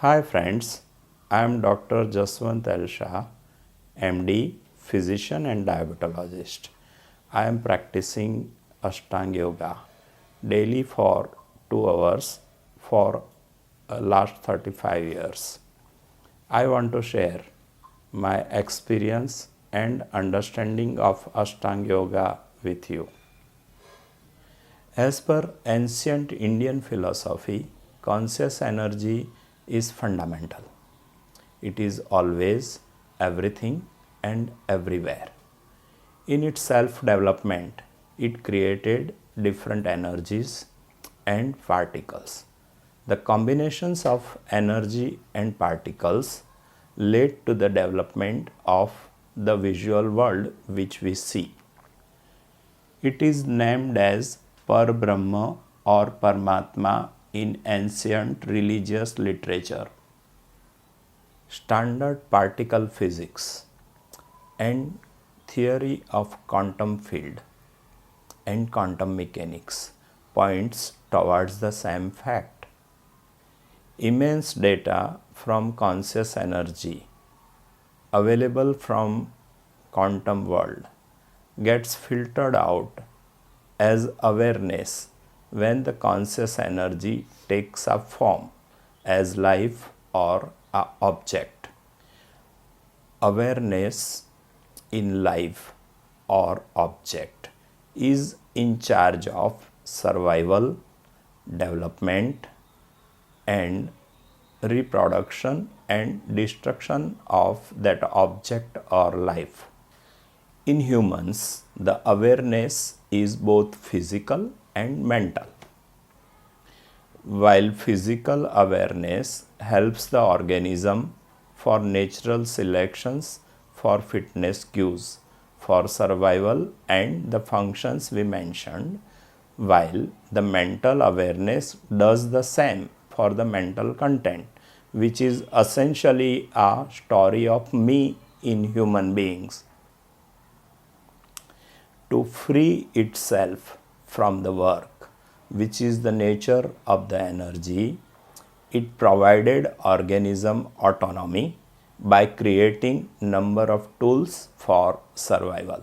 Hi friends, I am Dr. Jaswant Shah, MD, physician and diabetologist. I am practicing Ashtang yoga daily for 2 hours for last 35 years. I want to share my experience and understanding of Ashtang yoga with you. As per ancient Indian philosophy, conscious energy is fundamental. It is always, everything, and everywhere. In its self development, it created different energies and particles. The combinations of energy and particles led to the development of the visual world which we see. It is named as Par-Brahma or Paramatma in ancient religious literature. Standard particle physics and theory of quantum field and quantum mechanics points towards the same fact. Immense data from conscious energy available from quantum world gets filtered out as awareness when the conscious energy takes a form as life or a object. Awareness in life or object is in charge of survival, development, and reproduction and destruction of that object or life. In humans, the awareness is both physical and mental. While physical awareness helps the organism for natural selections, for fitness cues, for survival and the functions we mentioned, while the mental awareness does the same for the mental content, which is essentially a story of me in human beings. To free itself from the work, which is the nature of the energy, it provided organism autonomy by creating number of tools for survival.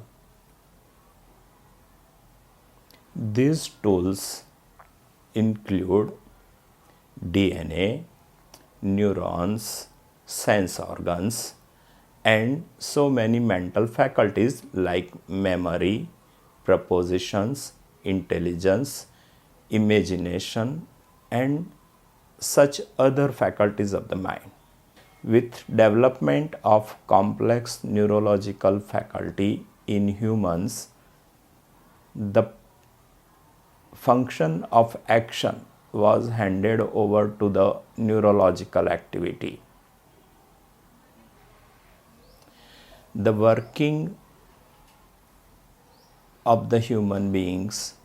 These tools include DNA, neurons, sense organs, and so many mental faculties like memory, propositions, intelligence, imagination, and such other faculties of the mind. With development of complex neurological faculty in humans, the function of action was handed over to the neurological activity. The working of the human beings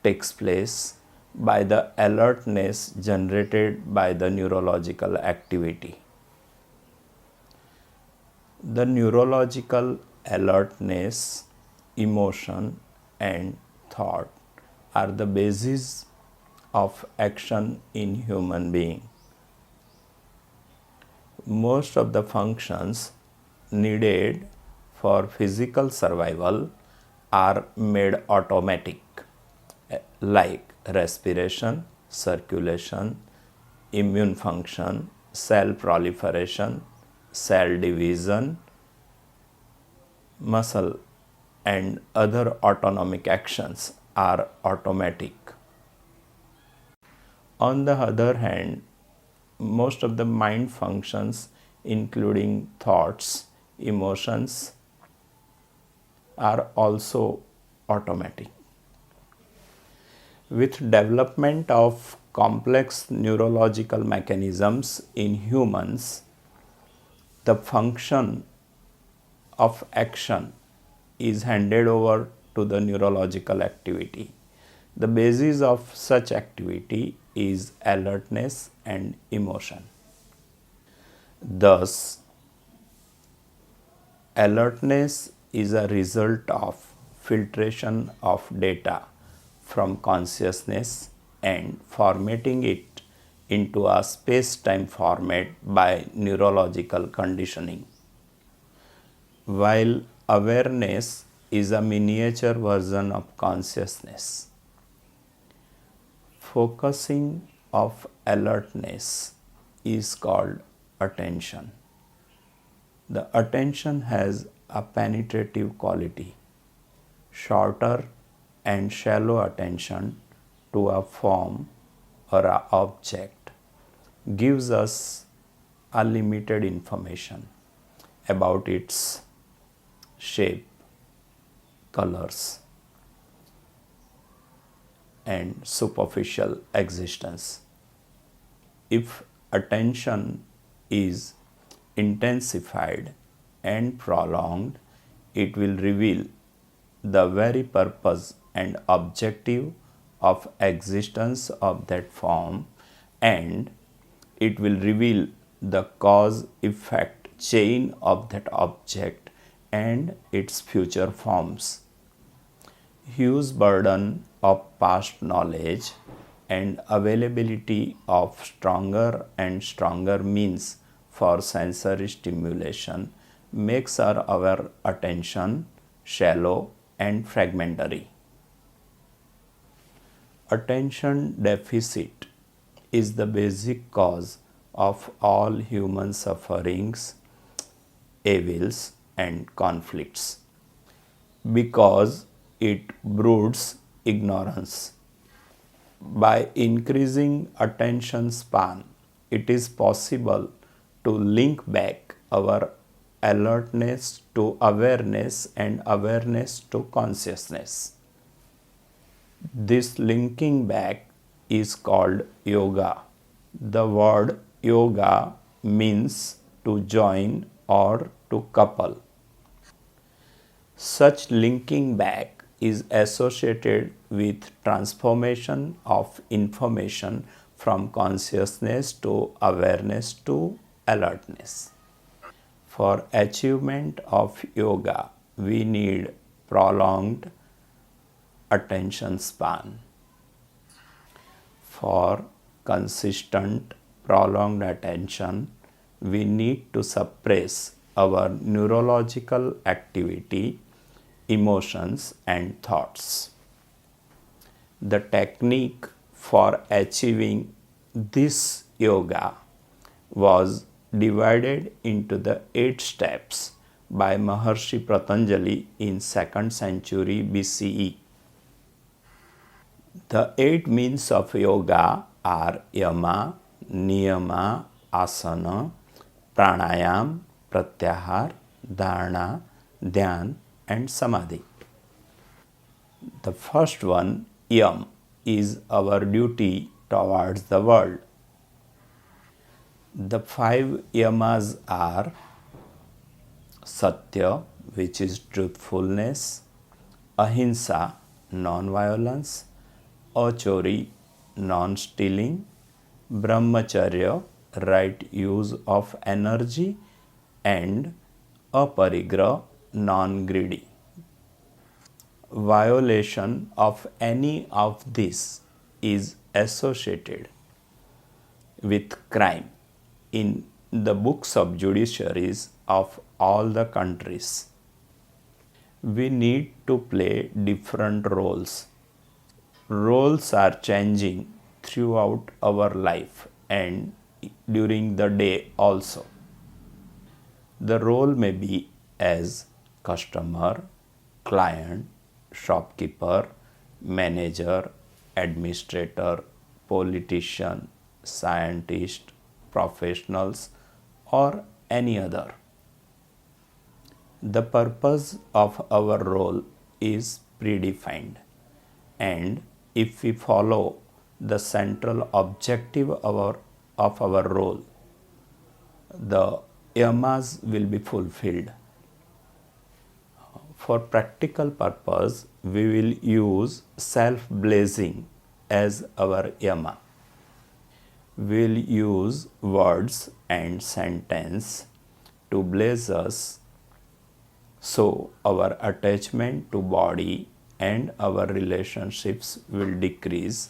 takes place by the alertness generated by the neurological activity. The neurological alertness, emotion, and thought are the basis of action in human being. Most of the functions needed for physical survival are made automatic, like respiration, circulation, immune function, cell proliferation, cell division, muscle, and other autonomic actions are automatic. On the other hand, most of the mind functions, including thoughts, emotions, are also automatic. With development of complex neurological mechanisms in humans, the function of action is handed over to the neurological activity. The basis of such activity is alertness and emotion. Thus, alertness is a result of filtration of data from consciousness and formatting it into a space-time format by neurological conditioning. While awareness is a miniature version of consciousness, focusing of alertness is called attention. The attention has a penetrative quality. Shorter and shallow attention to a form or an object gives us unlimited information about its shape, colors, and superficial existence. If attention is intensified and prolonged, it will reveal the very purpose and objective of existence of that form, and it will reveal the cause effect chain of that object and its future forms. Huge burden of past knowledge and availability of stronger and stronger means for sensory stimulation makes our attention shallow and fragmentary. Attention deficit is the basic cause of all human sufferings, evils, and conflicts because it broods ignorance. By increasing attention span, it is possible to link back our alertness to awareness and awareness to consciousness. This linking back is called yoga. The word yoga means to join or to couple. Such linking back is associated with transformation of information from consciousness to awareness to alertness. For achievement of yoga, we need prolonged attention span. For consistent prolonged attention, we need to suppress our neurological activity, emotions, and thoughts. The technique for achieving this yoga was divided into the 8 steps by Maharshi Patanjali in 2nd century BCE. The 8 means of yoga are yama, niyama, asana, pranayam, pratyahar, dharana, dhyan, and samadhi. The first one, yam, is our duty towards the world. The 5 yamas are satya, which is truthfulness, ahimsa, non-violence, achori, non-stealing, brahmacharya, right use of energy, and aparigraha, non-greedy. Violation of any of these is associated with crime in the books of judiciaries of all the countries. We need to play different roles. Roles are changing throughout our life and during the day also. The role may be as customer, client, shopkeeper, manager, administrator, politician, scientist, professionals, or any other. The purpose of our role is predefined, and if we follow the central objective of our role, the yamas will be fulfilled. For practical purpose, we will use self-blazing as our yama. We will use words and sentence to blaze us, so our attachment to body and our relationships will decrease,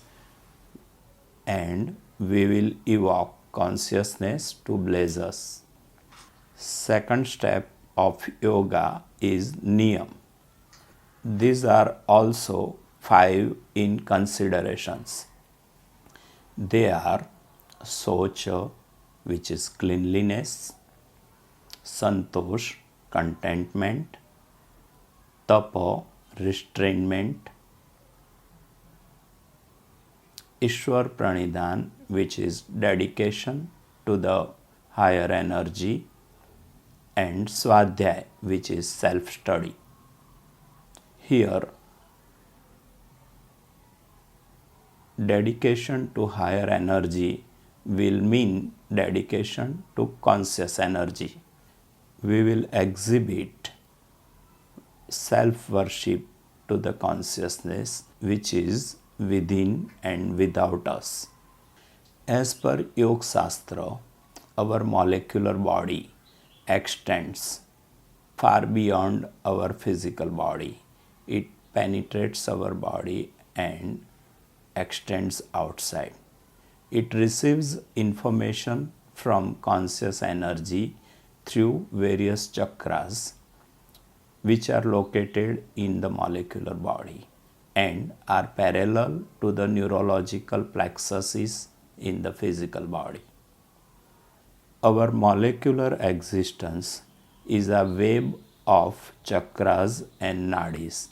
and we will evoke consciousness to bless us. Second step of yoga is niyam. These are also 5 in considerations. They are socha, which is cleanliness, santosh, contentment, tapa, restrainment, Ishwar Pranidhan, which is dedication to the higher energy, and Swadhyay, which is self-study. Here, dedication to higher energy will mean dedication to conscious energy. We will exhibit self-worship to the consciousness which is within and without us. As per Yoga Shastra, our molecular body extends far beyond our physical body. It penetrates our body and extends outside. It receives information from conscious energy through various chakras which are located in the molecular body and are parallel to the neurological plexuses in the physical body. Our molecular existence is a web of chakras and nadis.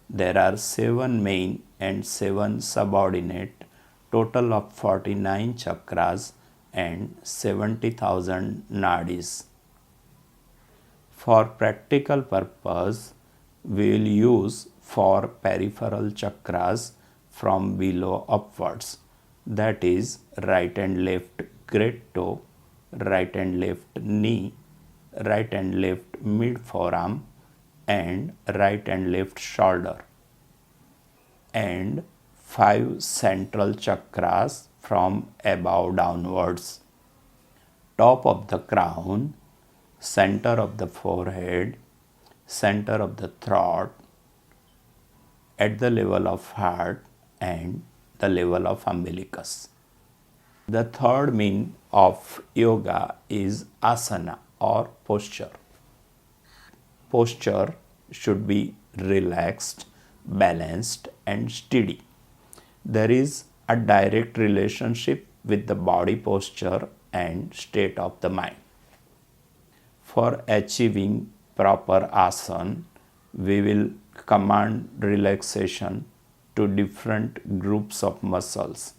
There are 7 main and 7 subordinate, total of 49 chakras and 70,000 nadis. For practical purpose, we will use 4 peripheral chakras from below upwards, that is right and left great toe, right and left knee, right and left mid forearm, and right and left shoulder, and 5 central chakras from above downwards. Top of the crown, center of the forehead, center of the throat, at the level of heart, and the level of umbilicus. The third mean of yoga is asana or posture. Posture should be relaxed, balanced, and steady. There is a direct relationship with the body posture and state of the mind. For achieving proper asana, we will command relaxation to different groups of muscles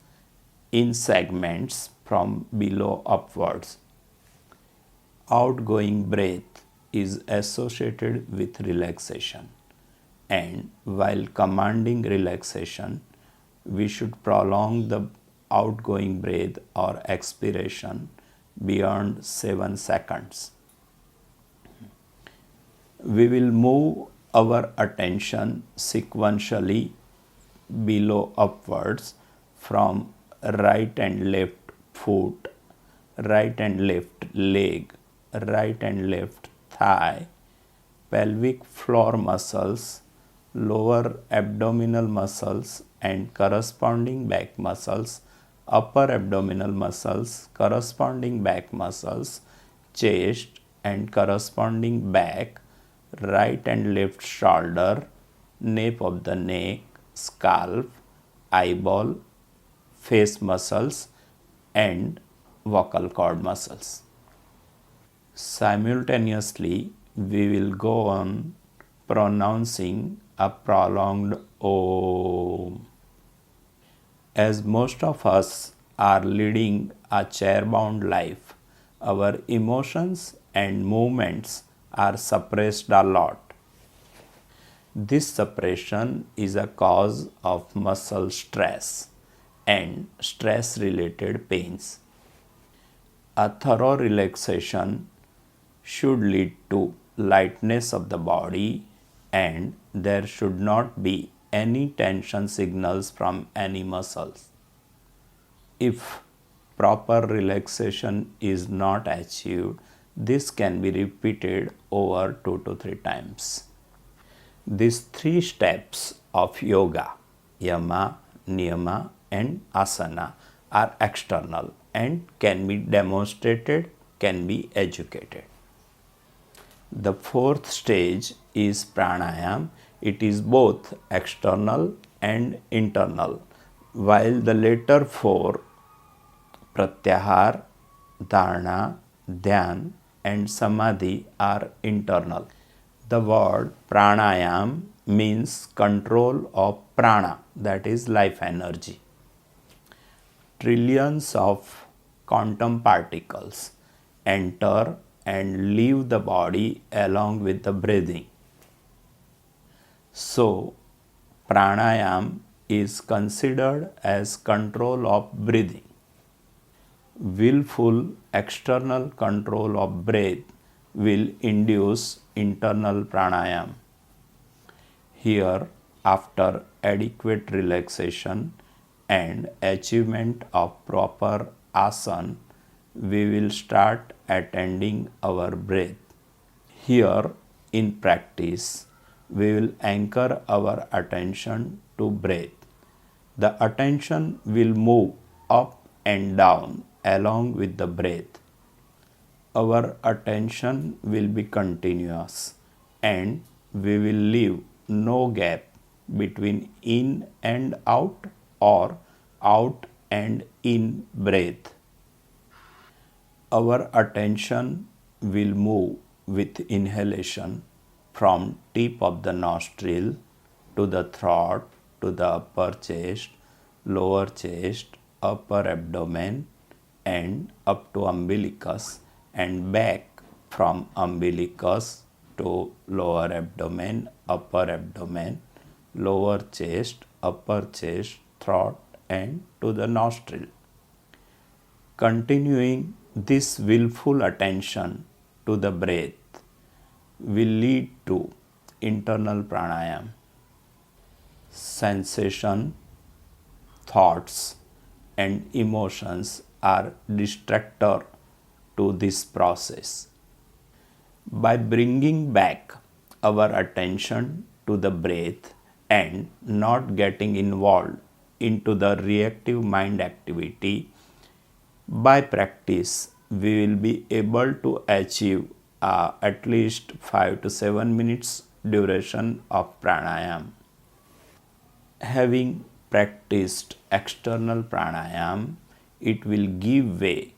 in segments from below upwards. Outgoing breath is associated with relaxation, and while commanding relaxation, we should prolong the outgoing breath or expiration beyond 7 seconds. We will move our attention sequentially below upwards from right and left foot, right and left leg, right and left thigh, pelvic floor muscles, lower abdominal muscles and corresponding back muscles, upper abdominal muscles, corresponding back muscles, chest and corresponding back, right and left shoulder, nape of the neck, scalp, eyeball, face muscles and vocal cord muscles. Simultaneously, we will go on pronouncing a prolonged Om. As most of us are leading a chair-bound life, our emotions and movements are suppressed a lot. This suppression is a cause of muscle stress and stress-related pains. A thorough relaxation should lead to lightness of the body, and there should not be any tension signals from any muscles. If proper relaxation is not achieved, this can be repeated over 2 to 3 times. These 3 steps of yoga, yama, niyama and asana, are external and can be demonstrated, can be educated. The fourth stage is pranayam. It is both external and internal, while the later four, pratyahar, dharana, dhyan, and samadhi, are internal. The word pranayam means control of prana, that is life energy. Trillions of quantum particles enter and leave the body along with the breathing. So, pranayam is considered as control of breathing. Willful external control of breath will induce internal pranayam. Here, after adequate relaxation and achievement of proper asana, we will start attending our breath. Here, in practice, we will anchor our attention to breath. The attention will move up and down along with the breath. Our attention will be continuous and we will leave no gap between in and out or out and in breath. Our attention will move with inhalation from tip of the nostril to the throat, to the upper chest, lower chest, upper abdomen, and up to umbilicus, and back from umbilicus to lower abdomen, upper abdomen, lower chest, upper chest, throat, and to the nostril. Continuing this willful attention to the breath will lead to internal pranayam. Sensation, thoughts, and emotions are distractor to this process. By bringing back our attention to the breath and not getting involved into the reactive mind activity, by practice we will be able to achieve at least 5 to 7 minutes duration of pranayam. Having practiced external pranayam, it will give way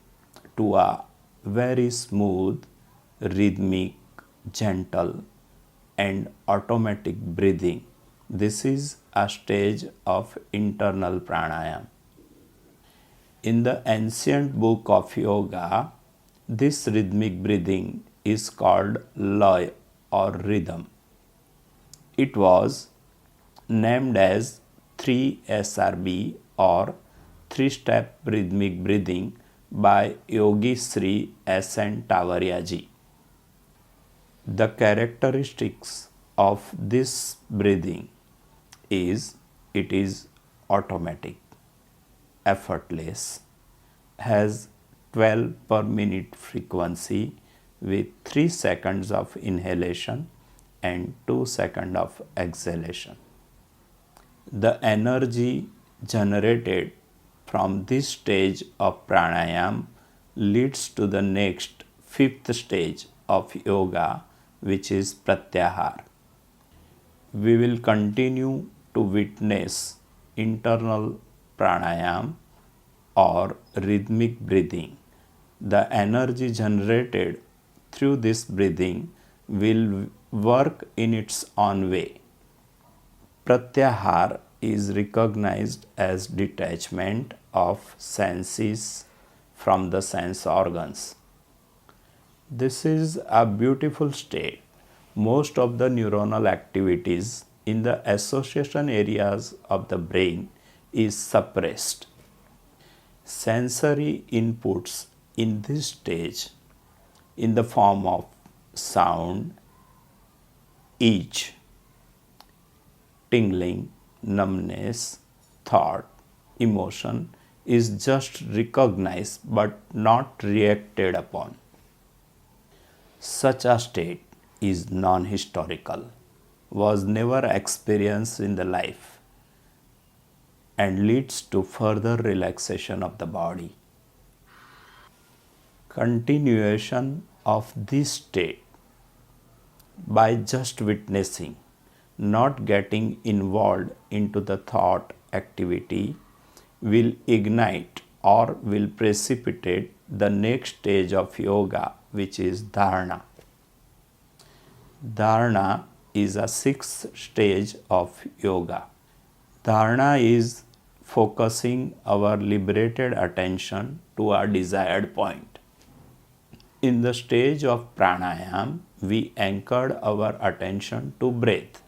to a very smooth, rhythmic, gentle, and automatic breathing. This is a stage of internal pranayam. In the ancient book of yoga, this rhythmic breathing is called lay or rhythm. It was named as 3SRB or 3-step rhythmic breathing by Yogi Sri S.N. Tawariya. The characteristics of this breathing is it is automatic, effortless, has 12 per minute frequency with 3 seconds of inhalation and 2 seconds of exhalation. The energy generated from this stage of pranayam leads to the next 5th stage of yoga, which is pratyahar. We will continue to witness internal pranayam or rhythmic breathing. The energy generated through this breathing will work in its own way. Pratyahar is recognized as detachment of senses from the sense organs. This is a beautiful state. Most of the neuronal activities in the association areas of the brain is suppressed. Sensory inputs in this stage in the form of sound, itch, tingling, numbness, thought, emotion is just recognized but not reacted upon. Such a state is non-historical, was never experienced in the life. and leads to further relaxation of the body. Continuation of this state by just witnessing, not getting involved into the thought activity, will ignite or will precipitate the next stage of yoga, which is dharana. Dharana is a sixth stage of yoga. Dharana is focusing our liberated attention to a desired point. In the stage of pranayam, we anchored our attention to breath.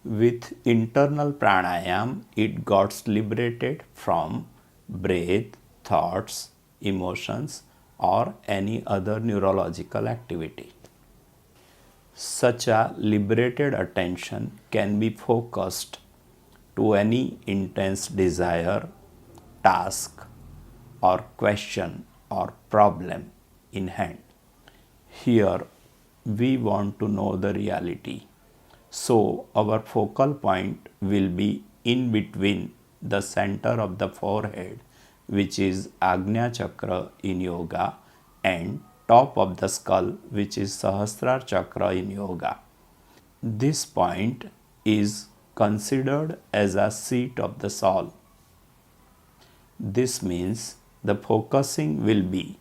With internal pranayam, it got liberated from breath, thoughts, emotions, or any other neurological activity. Such a liberated attention can be focused to any intense desire, task, or question or problem in hand. Here, we want to know the reality. So, our focal point will be in between the center of the forehead, which is Ajna Chakra in yoga, and top of the skull, which is Sahasrara Chakra in yoga. This point is considered as a seat of the soul. This means the focusing will be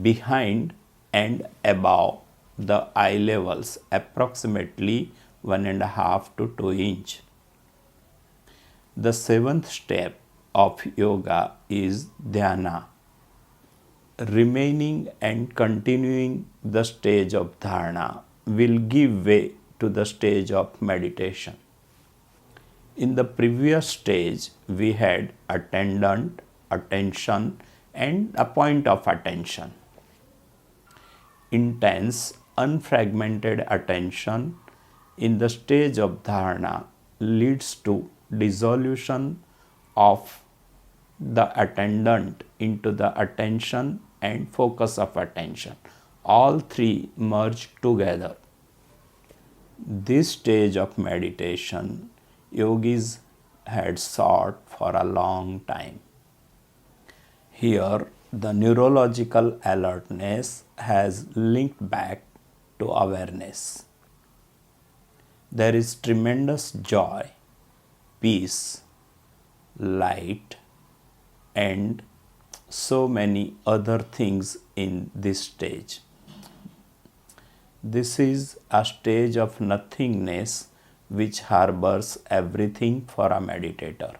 behind and above the eye levels, approximately 1.5 to 2 inch. The seventh step of yoga is dhyana. Remaining and continuing the stage of dharana will give way to the stage of meditation. In the previous stage, we had attendant, attention, and a point of attention. Intense, unfragmented attention in the stage of dharana leads to dissolution of the attendant into the attention and focus of attention. All three merge together. This stage of meditation, yogis had sought for a long time. Here, the neurological alertness has linked back to awareness. There is tremendous joy, peace, light, and so many other things in this stage. This is a stage of nothingness which harbors everything for a meditator.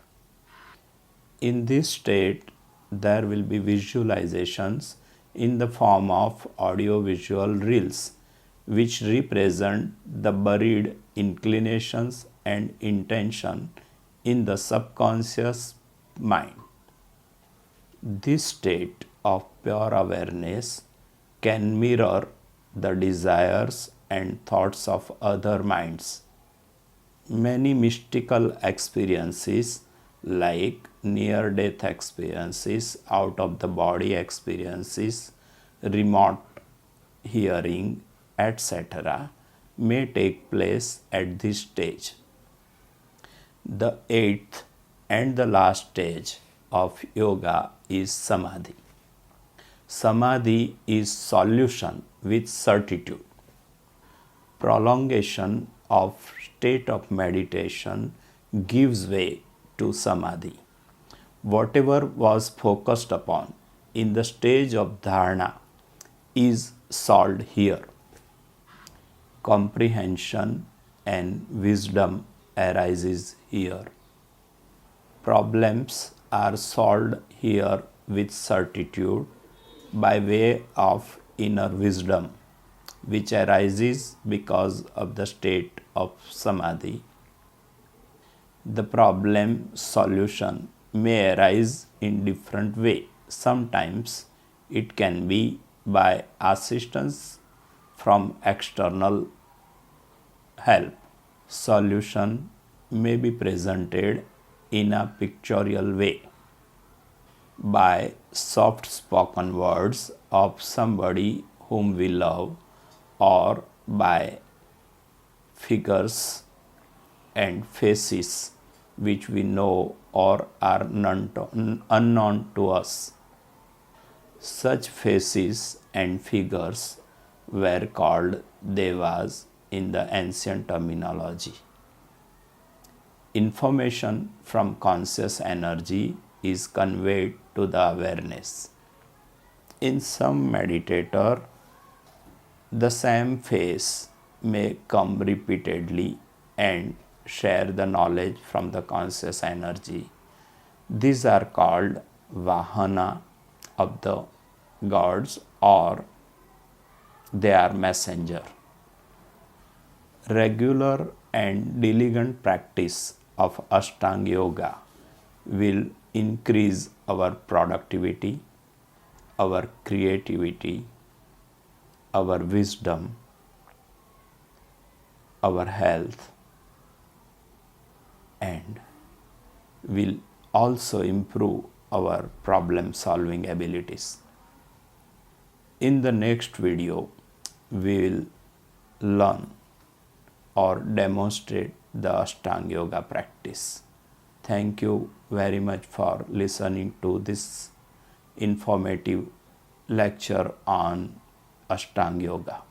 In this state, there will be visualizations in the form of audio-visual reels, which represent the buried inclinations and intention in the subconscious mind. This state of pure awareness can mirror the desires and thoughts of other minds. Many mystical experiences like near-death experiences, out-of-the-body experiences, remote hearing, etc. may take place at this stage. The eighth and the last stage of yoga is samadhi. Samadhi is solution with certitude. Prolongation of state of meditation gives way to samadhi. Whatever was focused upon in the stage of dharana is solved here. Comprehension and wisdom arises here. Problems are solved here with certitude by way of inner wisdom, which arises because of the state of samadhi. The problem solution may arise in different way. Sometimes it can be by assistance from external help. Solution may be presented in a pictorial way by soft spoken words of somebody whom we love, or by figures and faces which we know or are unknown to us. Such faces and figures were called devas in the ancient terminology. Information from conscious energy is conveyed to the awareness. In some meditator, the same face may come repeatedly and share the knowledge from the conscious energy. These are called vahana of the gods, or they are messenger. Regular and diligent practice of Ashtang Yoga will increase our productivity, our creativity, our wisdom, our health, and will also improve our problem solving abilities. In the next video, we will learn or demonstrate the Ashtanga Yoga practice. Thank you very much for listening to this informative lecture on Ashtanga Yoga.